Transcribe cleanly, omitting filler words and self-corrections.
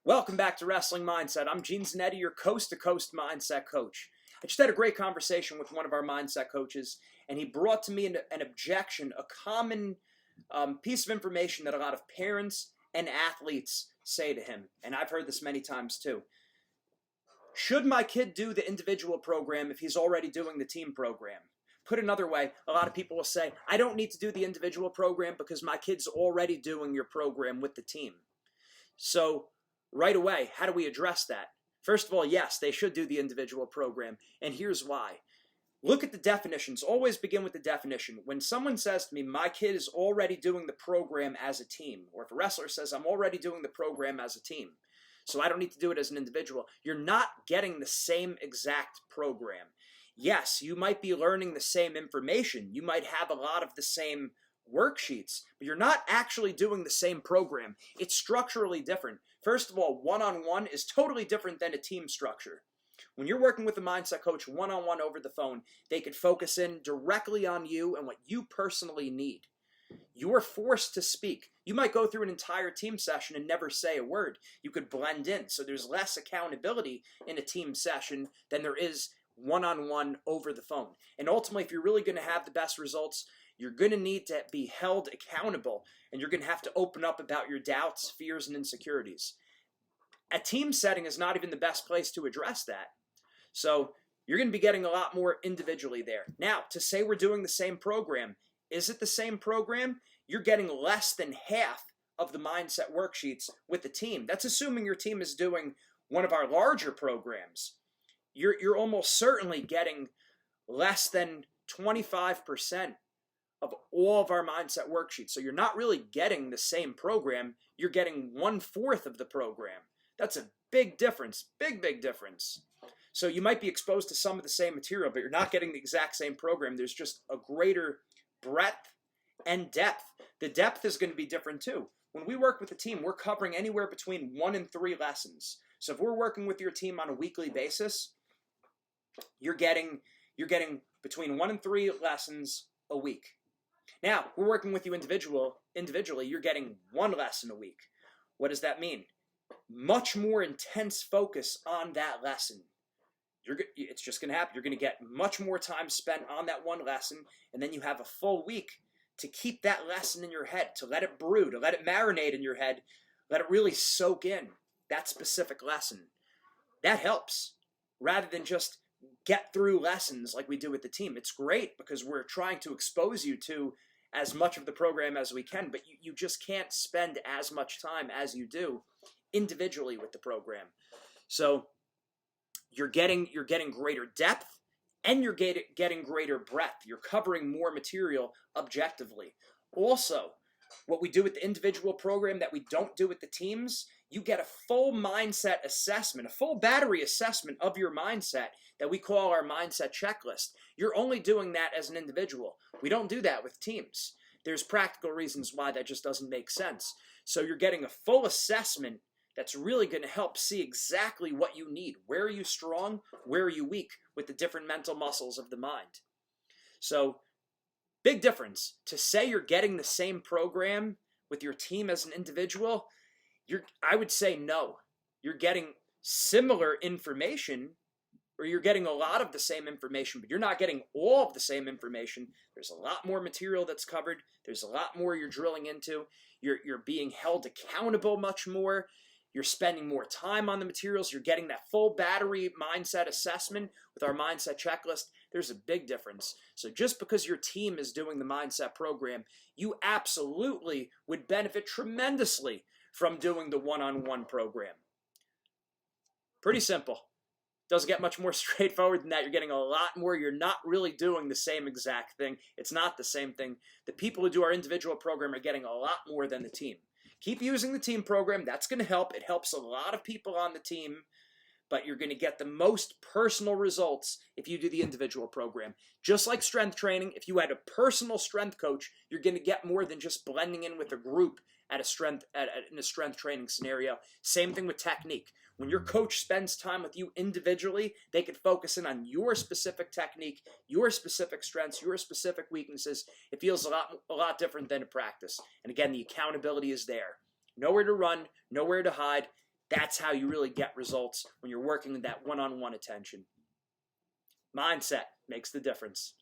Welcome back to Wrestling Mindset. I'm Gene Zanetti, your coast-to-coast mindset coach. I just had a great conversation with one of our mindset coaches, and he brought to me an objection, a common piece of information that a lot of parents and athletes say to him, and I've heard this many times too. Should my kid do the individual program if he's already doing the team program? Put another way, a lot of people will say, I don't need to do the individual program because my kid's already doing your program with the team. So, right away, how do we address that? First of all, yes, they should do the individual program, and here's why. Look at the definitions. Always begin with the definition. When someone says to me, my kid is already doing the program as a team, or if a wrestler says, I'm already doing the program as a team, so I don't need to do it as an individual, you're not getting the same exact program. Yes, you might be learning the same information. You might have a lot of the same worksheets, but you're not actually doing the same program. It's structurally different. First of all, one-on-one is totally different than a team structure. When you're working with a mindset coach one-on-one over the phone, they can focus in directly on you and what you personally need. You are forced to speak. You might go through an entire team session and never say a word. You could blend in, so there's less accountability in a team session than there is one-on-one over the phone. And ultimately, if you're really going to have the best results, you're going to need to be held accountable, and you're going to have to open up about your doubts, fears, and insecurities. A team setting is not even the best place to address that. So you're going to be getting a lot more individually there. Now, to say we're doing the same program, is it the same program? You're getting less than half of the mindset worksheets with the team. That's assuming your team is doing one of our larger programs. You're almost certainly getting less than 25% of all of our mindset worksheets. So you're not really getting the same program. You're getting 1/4 of the program. That's a big difference, big difference. So you might be exposed to some of the same material, but you're not getting the exact same program. There's just a greater breadth and depth. The depth is going to be different too. When we work with a team, we're covering anywhere between 1 and 3 lessons. So if we're working with your team on a weekly basis, you're getting between 1 and 3 lessons a week. Now, we're working with you individually, you're getting 1 lesson a week. What does that mean? Much more intense focus on that lesson. It's just going to happen. You're going to get much more time spent on that 1 lesson, and then you have a full week to keep that lesson in your head, to let it brew, to let it marinate in your head, let it really soak in that specific lesson. That helps, rather than just get through lessons like we do with the team. It's great because we're trying to expose you to as much of the program as we can, but you just can't spend as much time as you do individually with the program. So you're getting greater depth and you're getting greater breadth. You're covering more material objectively. Also, what we do with the individual program that we don't do with the teams, you get a full mindset assessment, a full battery assessment of your mindset that we call our mindset checklist. You're only doing that as an individual. We don't do that with teams. There's practical reasons why that just doesn't make sense. So you're getting a full assessment that's really going to help see exactly what you need. Where are you strong? Where are you weak with the different mental muscles of the mind? So big difference. To say you're getting the same program with your team as an individual, I would say no. You're getting similar information, or you're getting a lot of the same information, but you're not getting all of the same information. There's a lot more material that's covered. There's a lot more you're drilling into. You're being held accountable much more. You're spending more time on the materials. You're getting that full battery mindset assessment with our mindset checklist. There's a big difference. So just because your team is doing the mindset program, you absolutely would benefit tremendously from doing the one-on-one program. Pretty simple. Doesn't get much more straightforward than that. You're getting a lot more. You're not really doing the same exact thing. It's not the same thing. The people who do our individual program are getting a lot more than the team. Keep using the team program. That's going to help. It helps a lot of people on the team, but you're going to get the most personal results if you do the individual program. Just like strength training, if you had a personal strength coach, you're going to get more than just blending in with a group in a strength training scenario. Same thing with technique. When your coach spends time with you individually, they can focus in on your specific technique, your specific strengths, your specific weaknesses. It feels a lot different than a practice. And again, the accountability is there. Nowhere to run, nowhere to hide. That's how you really get results when you're working with that one-on-one attention. Mindset makes the difference.